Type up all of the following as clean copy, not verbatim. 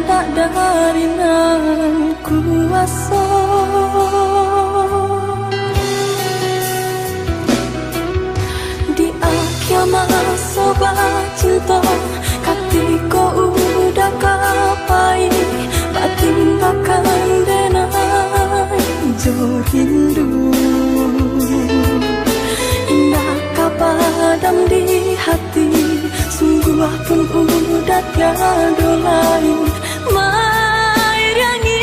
tak dari nan kuasa. Di akhir masa cinta katiko udah kapai batin bakal denai jo rindu. Indah kapadam di hati, sungguh pun udah tiada lain mairangi.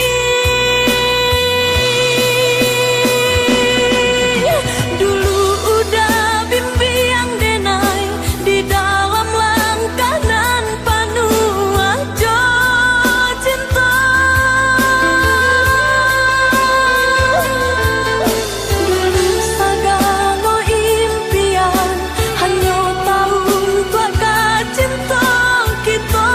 Dulu udah bimbang denai di dalam langkah nan penuh aja cinta. Dulu segala impian hanya tahu bakal cinta kita.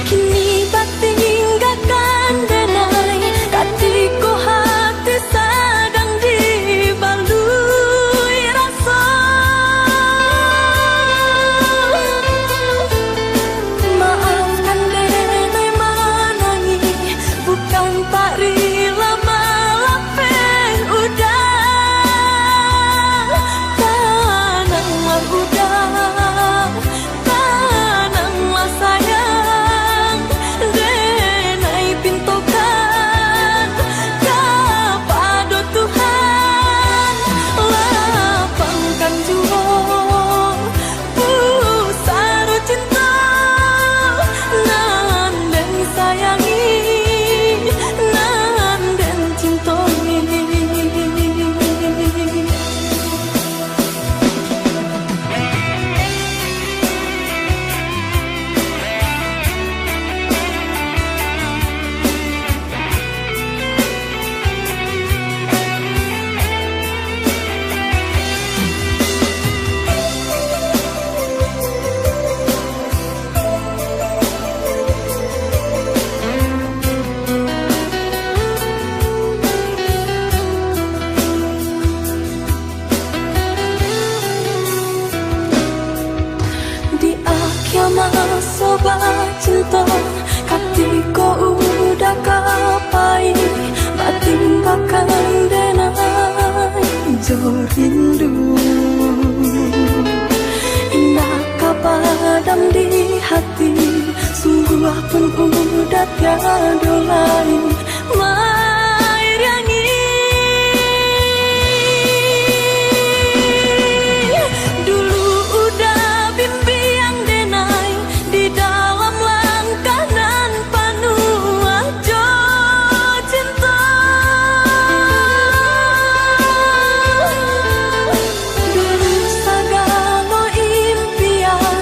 Kini batinggalkan denai katiko hati sedang dibalui rasa. Maafkan denai menangi bukan tak rela maafin udah. Tenanglah udah, tenanglah sayang, denai pintokan kepada Tuhan. Lapangkan jua pusar cinta nan den sayangi, nan den cintai. Di akhir masa cinta katiko udah kapai batin bakal denai jo rindu. Indah kapadam di hati, sungguh pun udah tiada lain mairangi. Dulu udah bimbang denai di dalam langkah nan penuh aja cinta. Dulu segala impian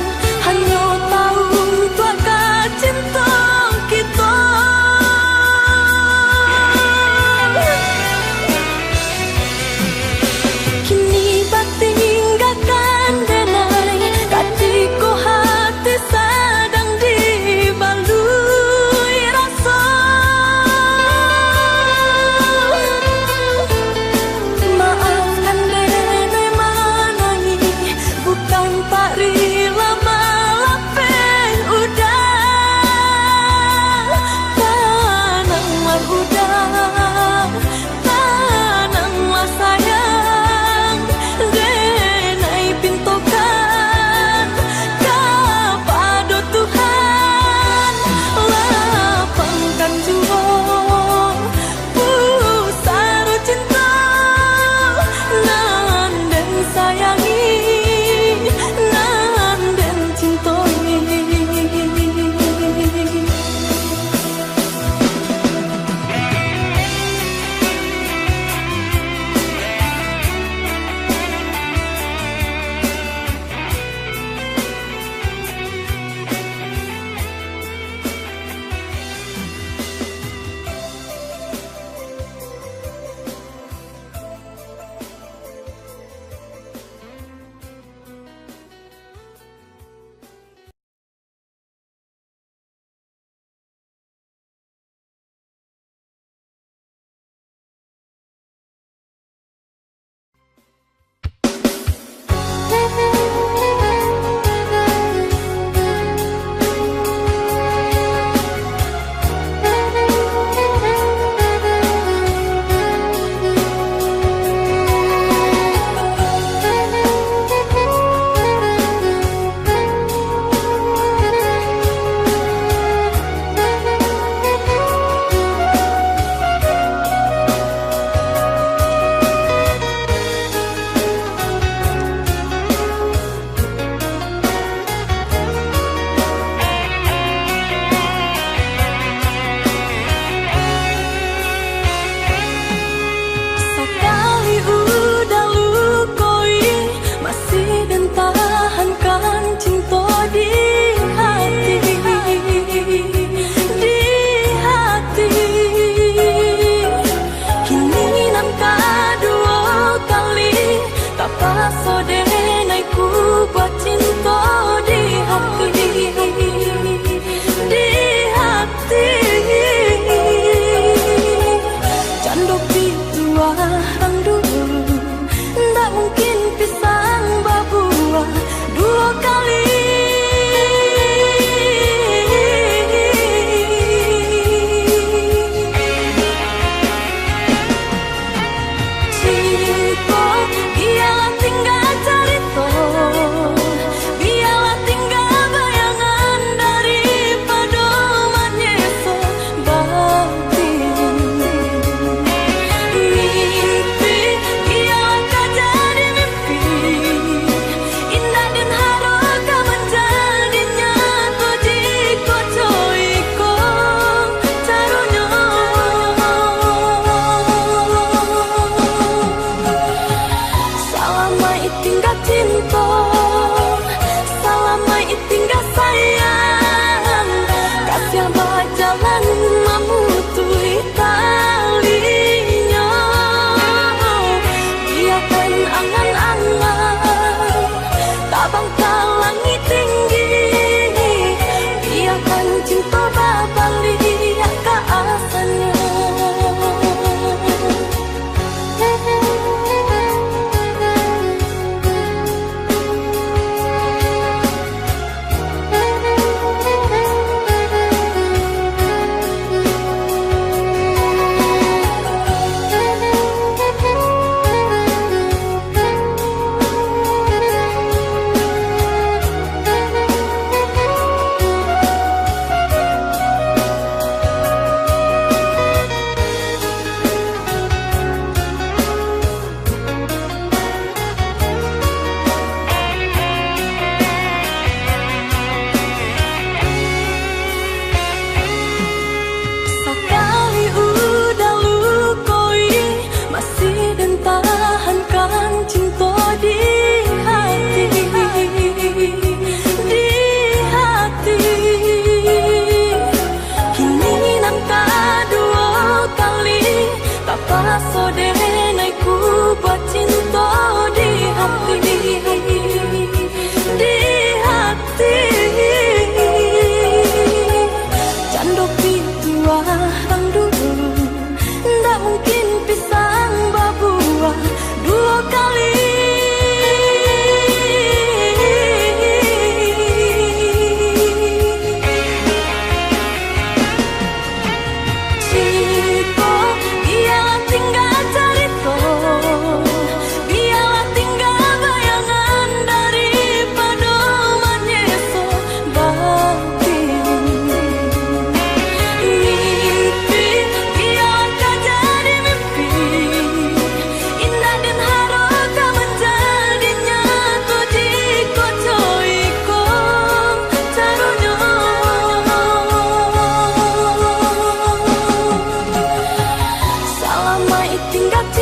hanya tahu bakal cinta kita.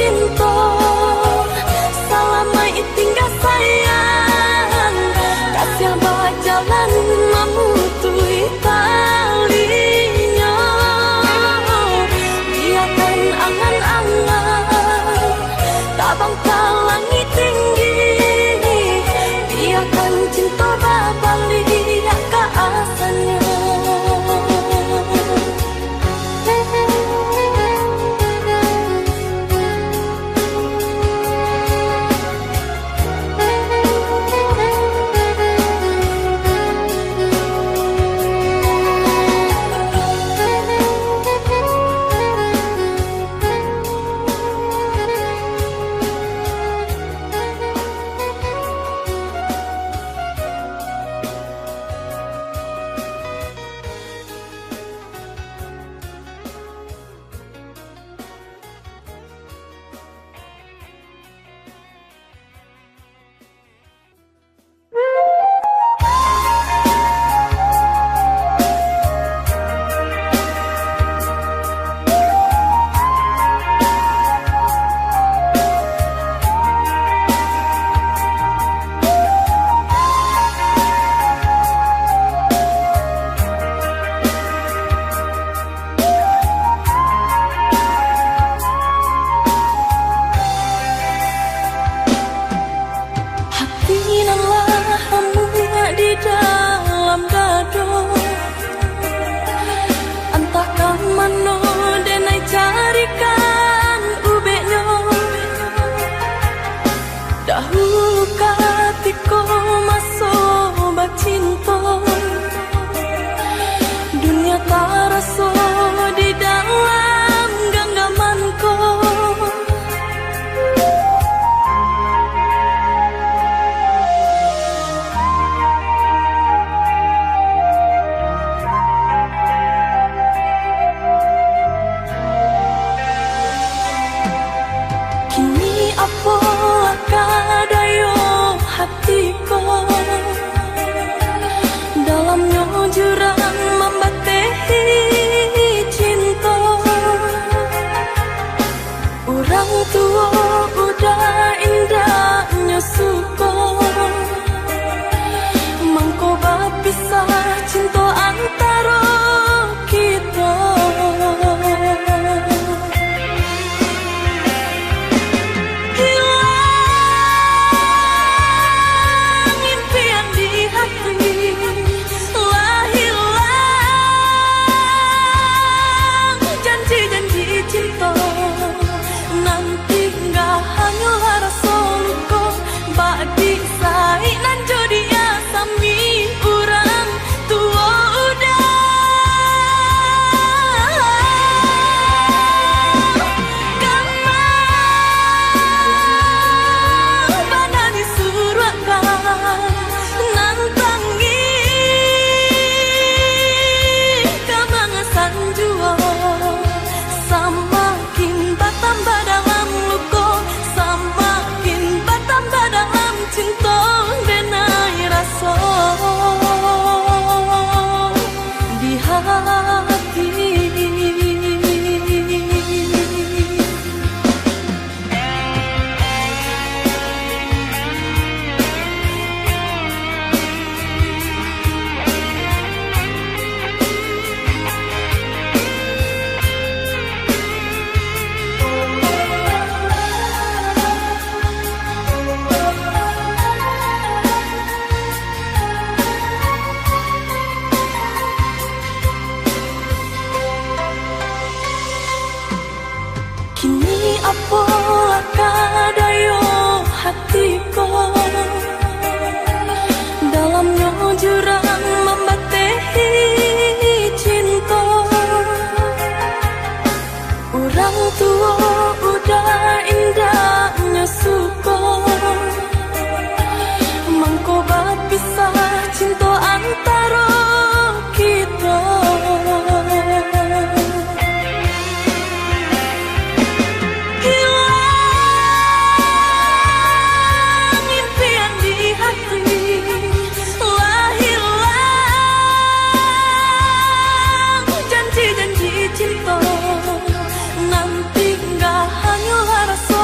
cinta selama tinggal sayang kasih berjalan memutui talinya biarkan angan-angan tabang ke langit tinggi biarkan cinta berbalik ke asalnya. Nanti nggak hanya rasa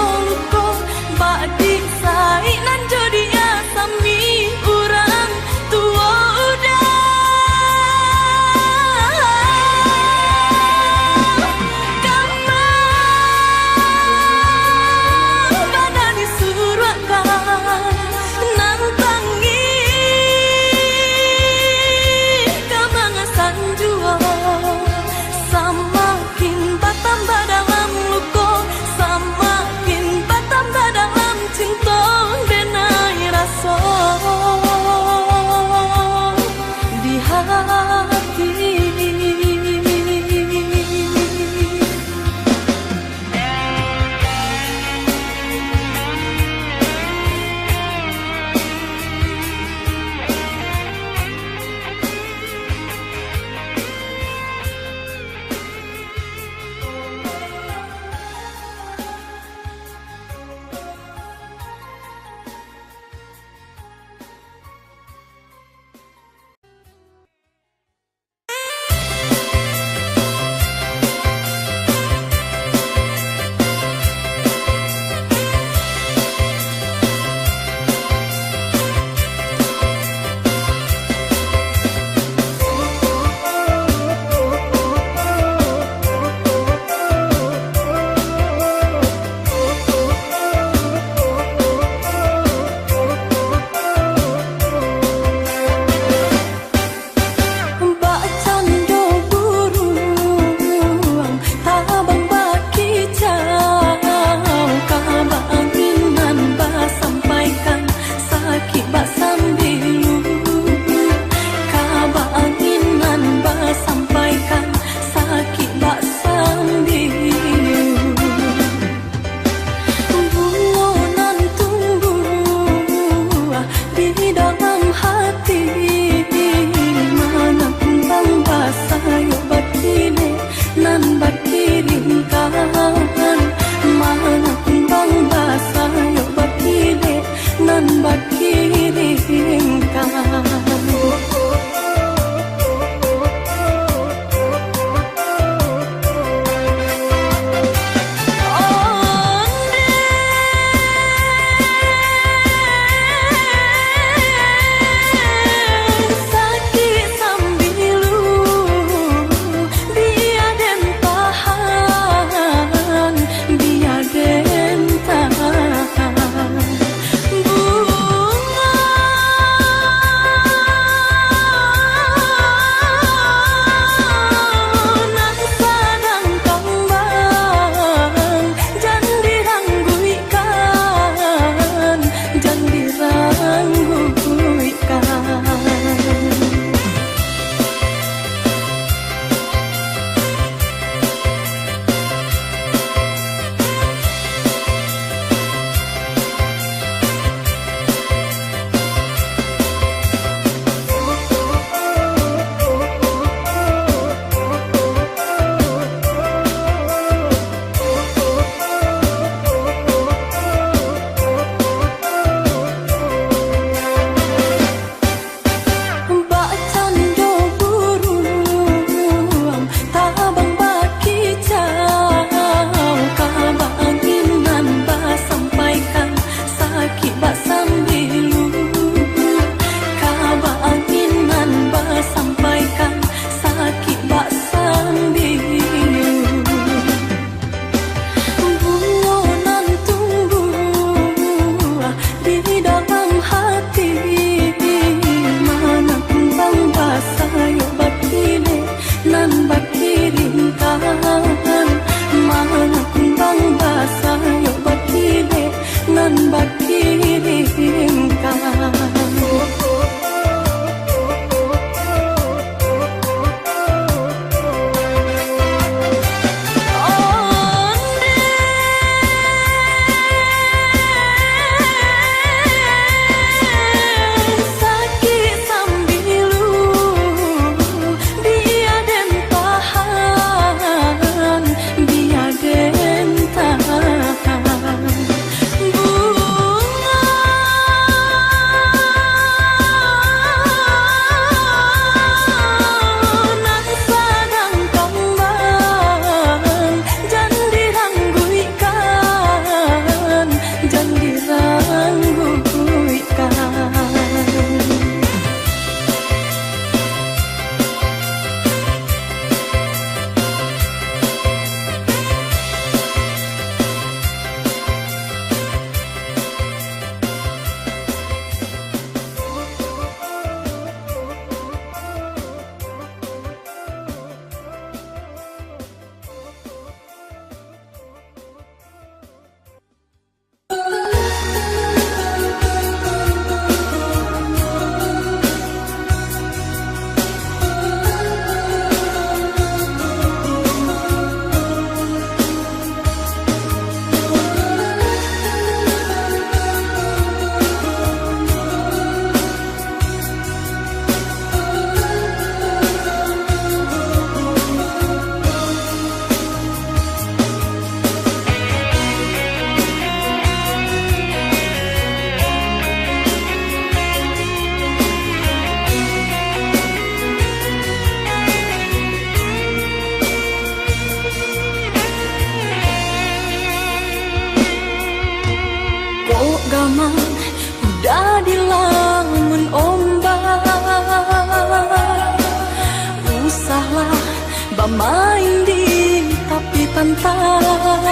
main di tepi pantai.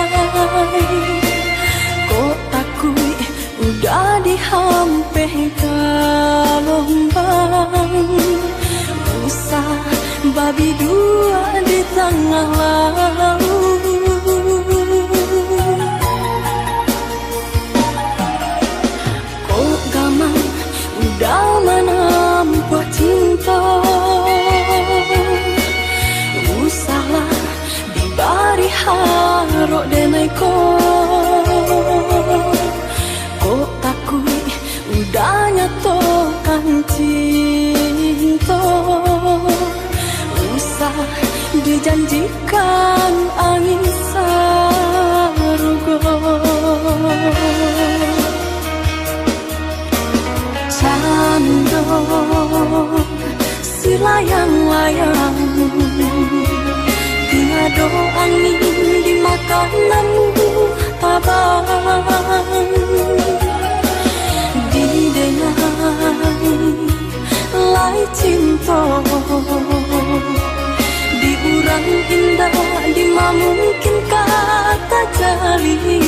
Kok takui udah dihampiri gelombang, usah babi dua di tengah laut. Kok gamang udah menempuh cinta, usahlah dibari harok denai kok takui udah nyatokan cinta, usah dijanjikan angin sarugo. Candong si layang-layang, tiada angin di makananmu tabang. Didengai lai cinta, diurang indah di mungkin kata jalin.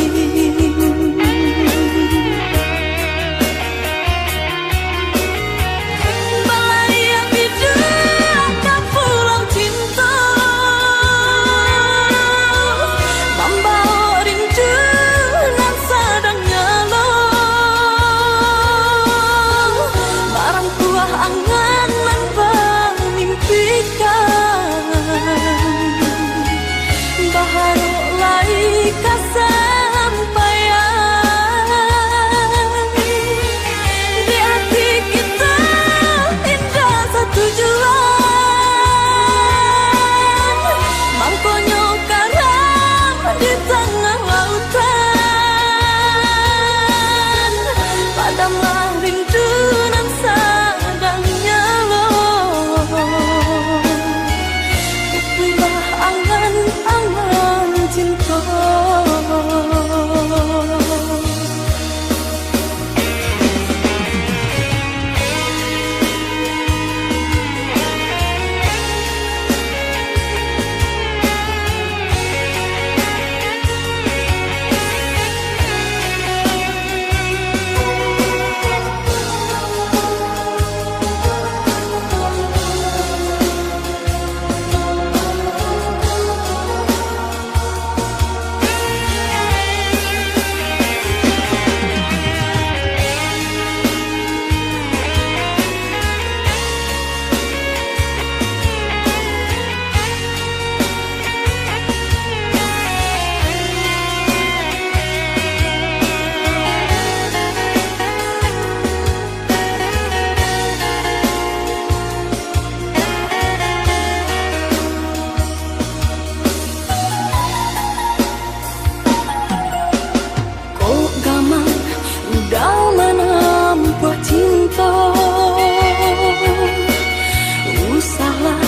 Usahlah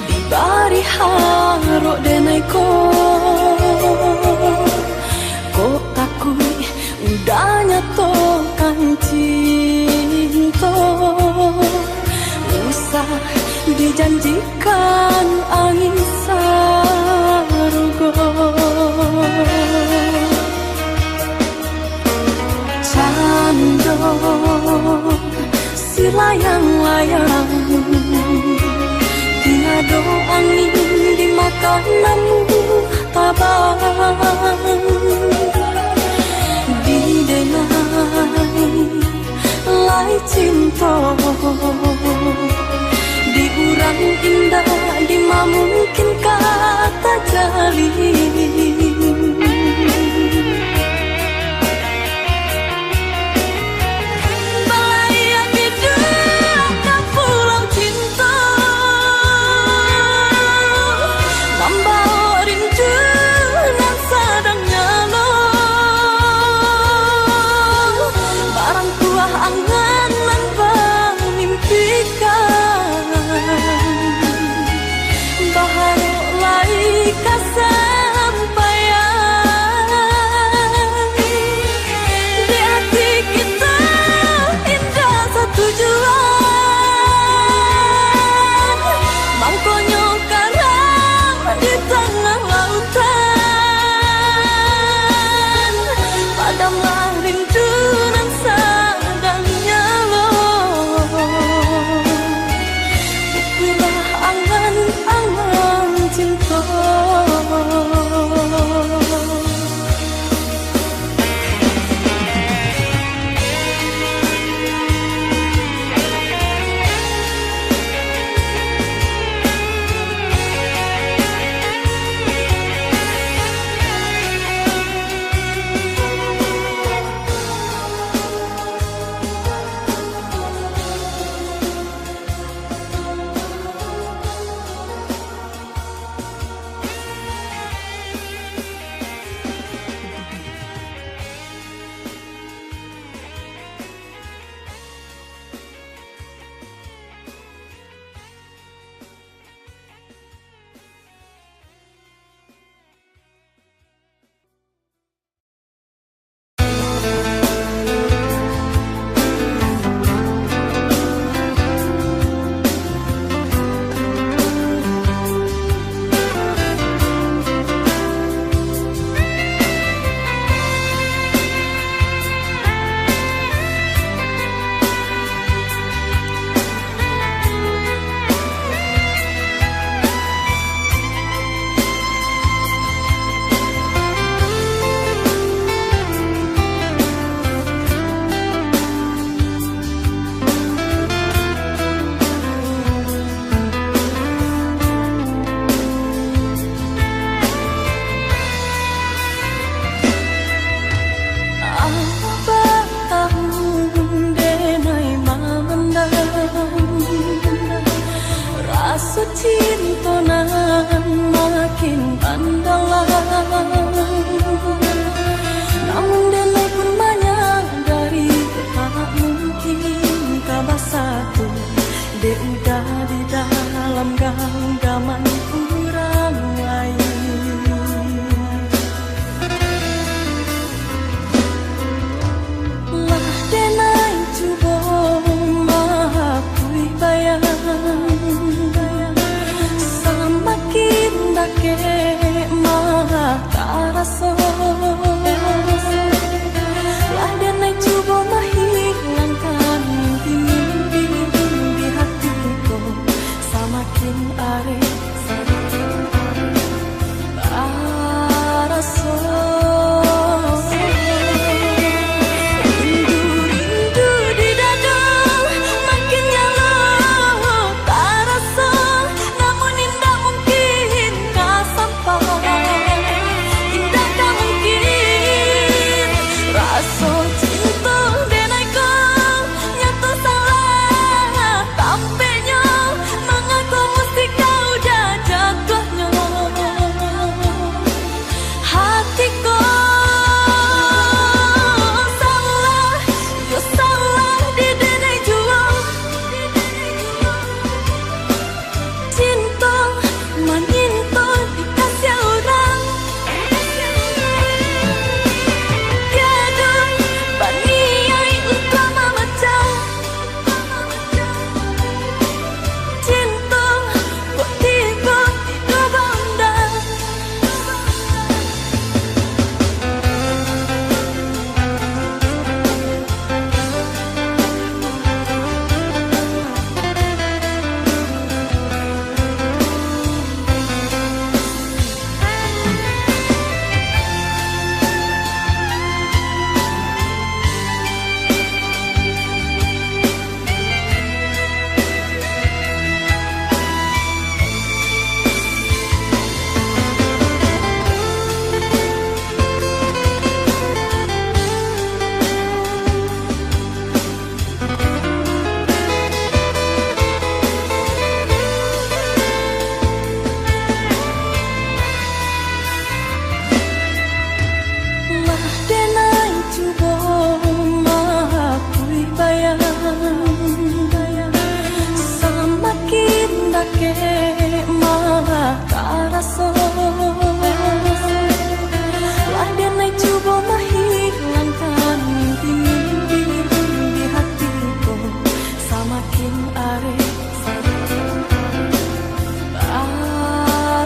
dibari harok denai kok takui udah nyatokan cinta, usah dijanjikan angin sarugo. Candong si layang-layang, tiada angin di makananmu tabang. Didengai lai cinta, diurang indah di mungkin kata jalin. Membawa rindu nan sedang nyala, cinta nan makin mendalam. Namun denai pun menyadari tak mungkin kabar satu. Dia udah di dalam genggaman orang lain. Lah denai cuba mengakui bayang. Semakin dake mata rasa. Lah denai cuba menghilangkan mimpi di hatiku. Semakin are rasa. Rindu di dada makin nyala tak rasa. Namun indah mungkin kau sampai. Indah tak mungkin rasa cinta denai kau nyata salah tampaknya. Mengapa mesti kau dah jatuhnya hatiku. Salah, yo salah di denai jua. Cinta menyinta dikasih orang. Tiada baniai utama macam cinta kok tiba tiba bandar. Lah denai cuba mengakui bayang. Semakin dake mata rasa. Lah denai cuba menghilangkan mimpi di hatiku. Semakin are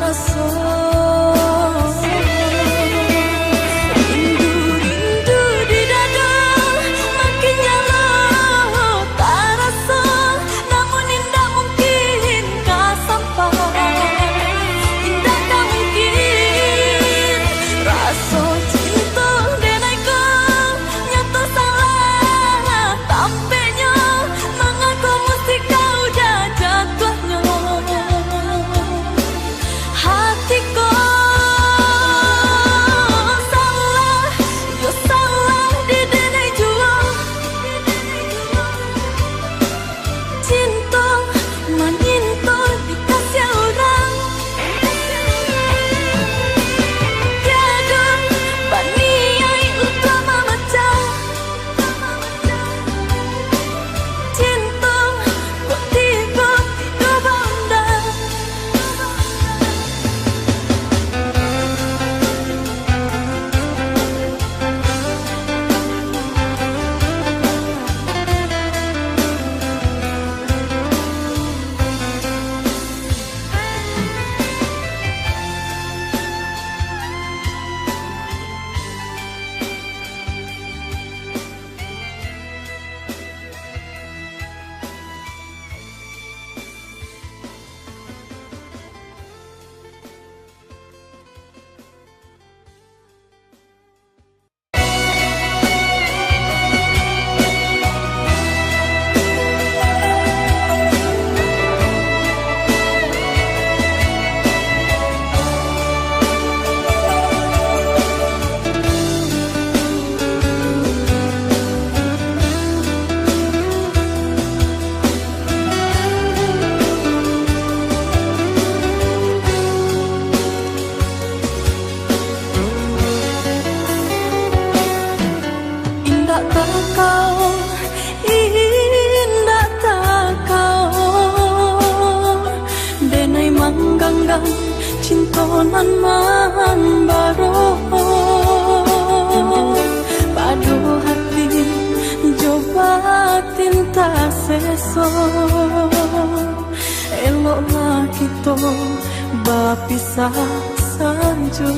rasa. Rindu tak kau indah tak kau denai mangganggang cintonan mambaro padu hati coba tinta seso eloklah kita bapisah sanjo.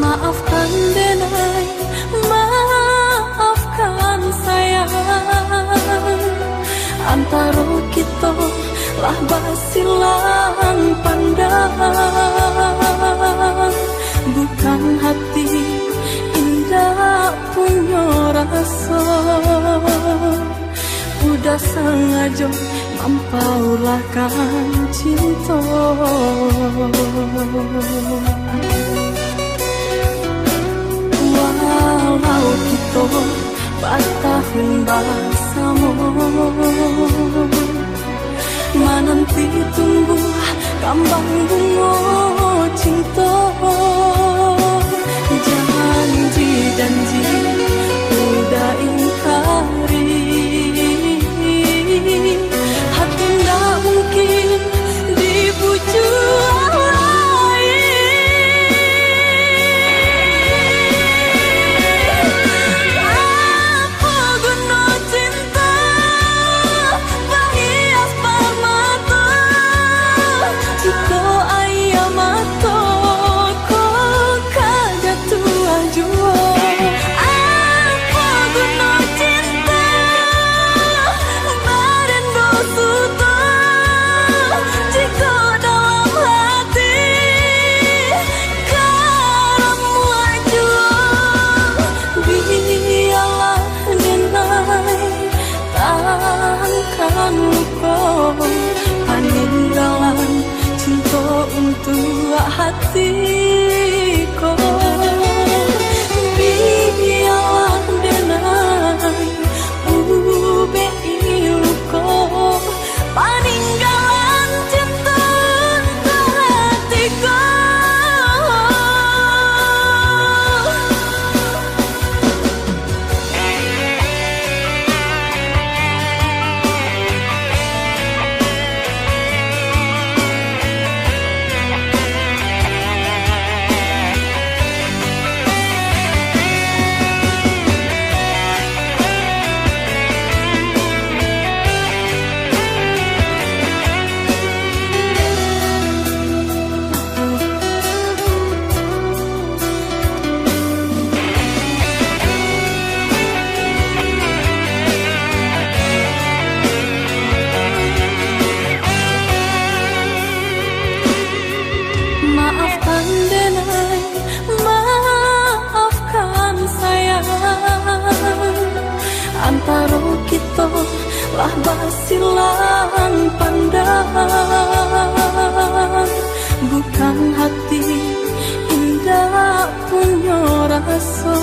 Maafkan denai, maafkan sayang, antara kita lah basilan pandang, bukan hati indah punya rasa, udah sengaja mampaulahkan cinta. Walau kita bertahun bersama, menanti tunggu kembang bunga cinta. Janji udah ingkari, hati tak mungkin dibujuk lain. Apa guna cinta bahias permata, jika ayam mata kau kagak tua jua. Apa guna cinta berendo suta, jika dalam hati kamu jua. Biarlah denai takkan lupa peninggalan cinta untuk hatiku. Biarlah denai ube iluko peninggalan cinta untuk hatiku. Maafkan denai, maafkan sayang, antara kita lah basilan pandang, bukan hati indah punya rasa,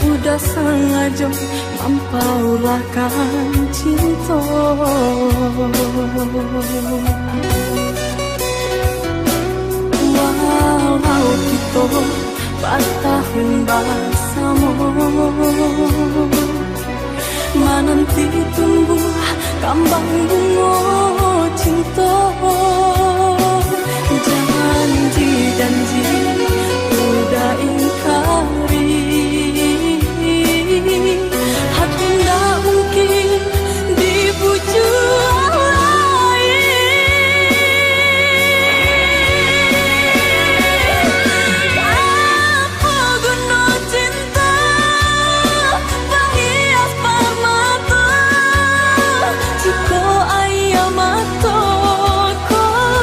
udah sengaja mampaulahkan cinta. Walau kita bertahun bersama, menanti tumbuh kembang bunga cinta. Janji udah ingkari, hati tak mungkin dibujuk lain. Apa guna cinta bahias permata, jika ayam mata kau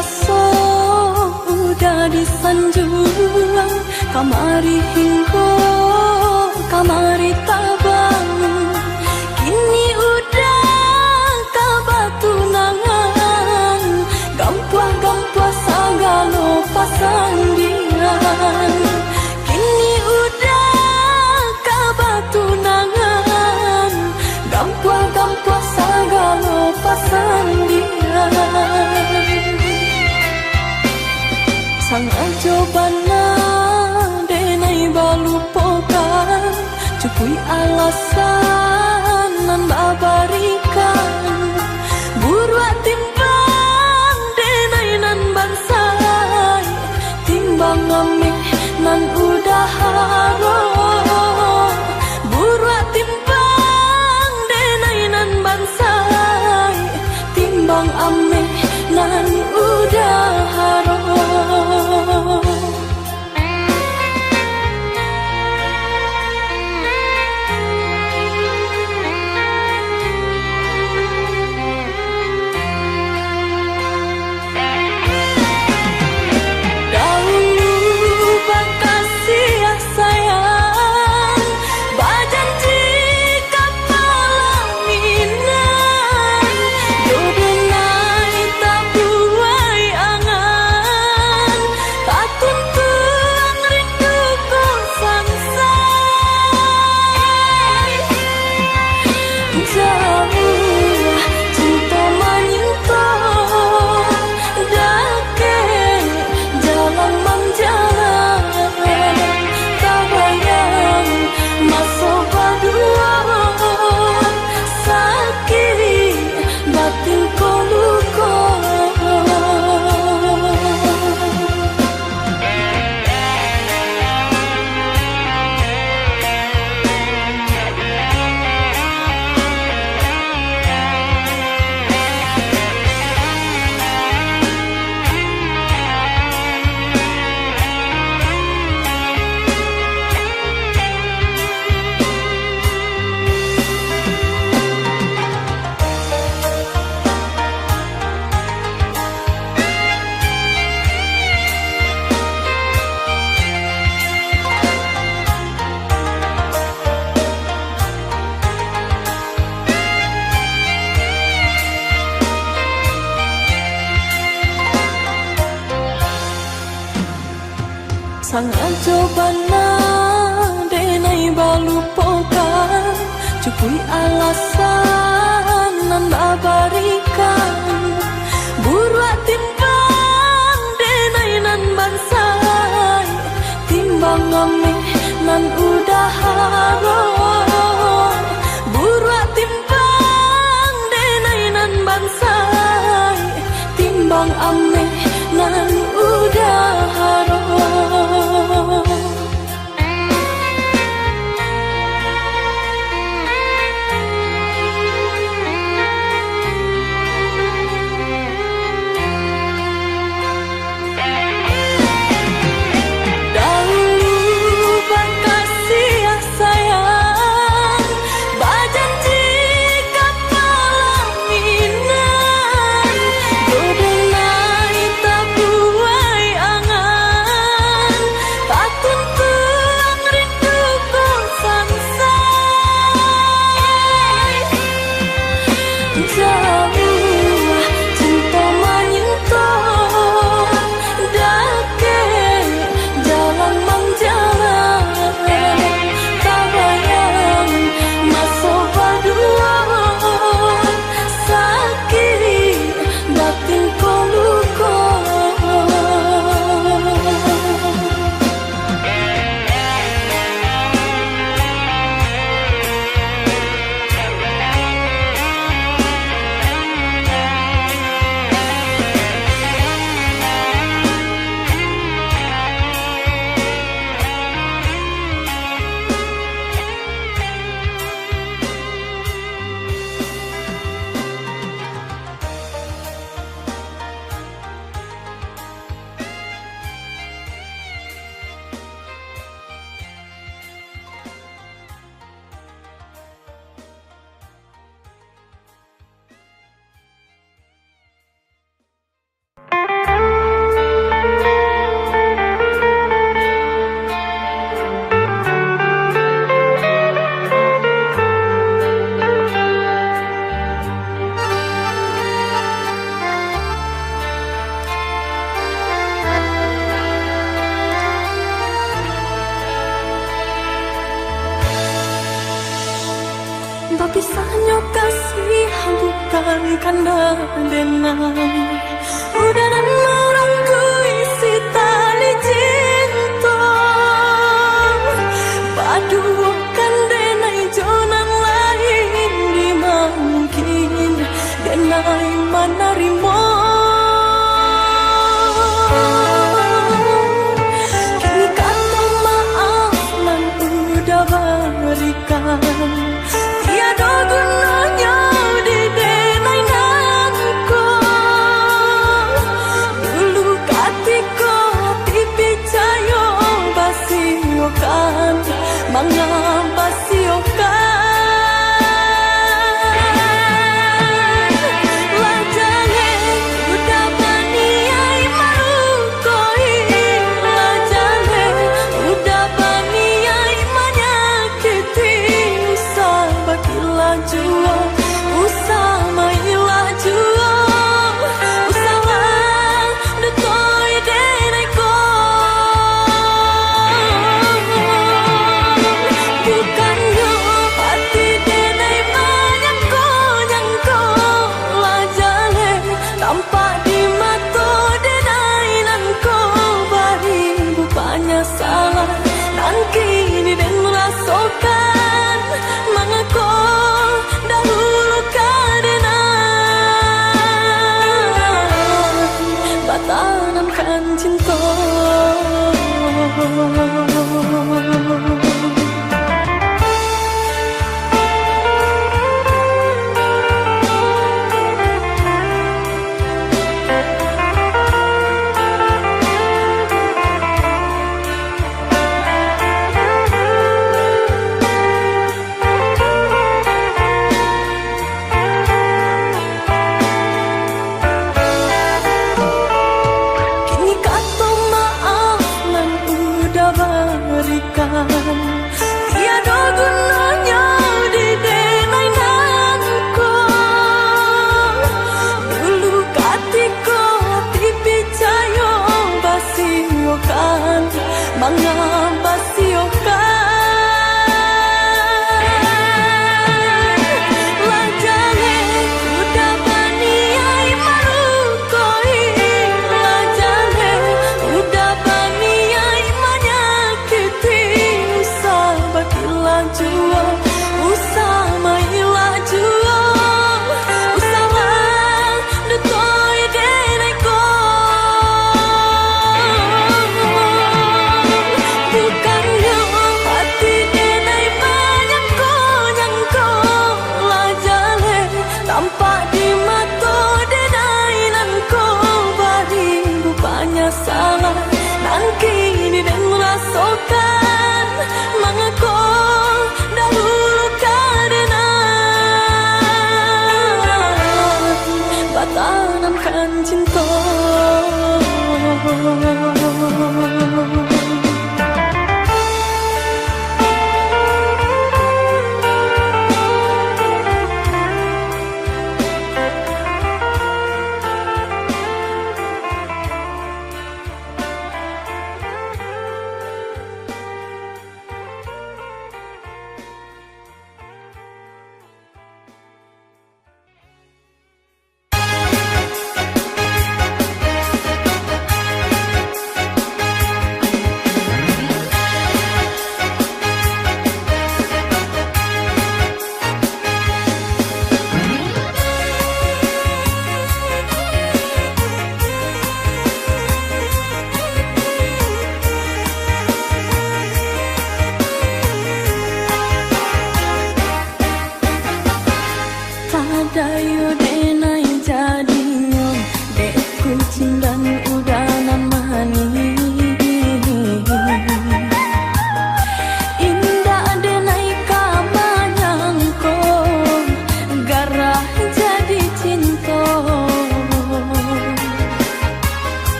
raso udah disanjung kamari hinggo kamari tabang kini udah kabatunangan gampang-gampang sagalo pasandian kini udah kabatunangan gampang-gampang sagalo pasandian sang ajobana denai balupokan cukui alasan nan babarikan buruak timbang denai nan bansai timbang amih nan udah haro buruak timbang denai nan bansai timbang amih nan udah haro sang ajobana denai balupokan cukui alasan nan babarikan buruak timbang denai nan bansai timbang amih nan udah haro buruak timbang denai nan bansai timbang amih nan udah haro Berpisahnya kasih bukan karena denai. Udah dan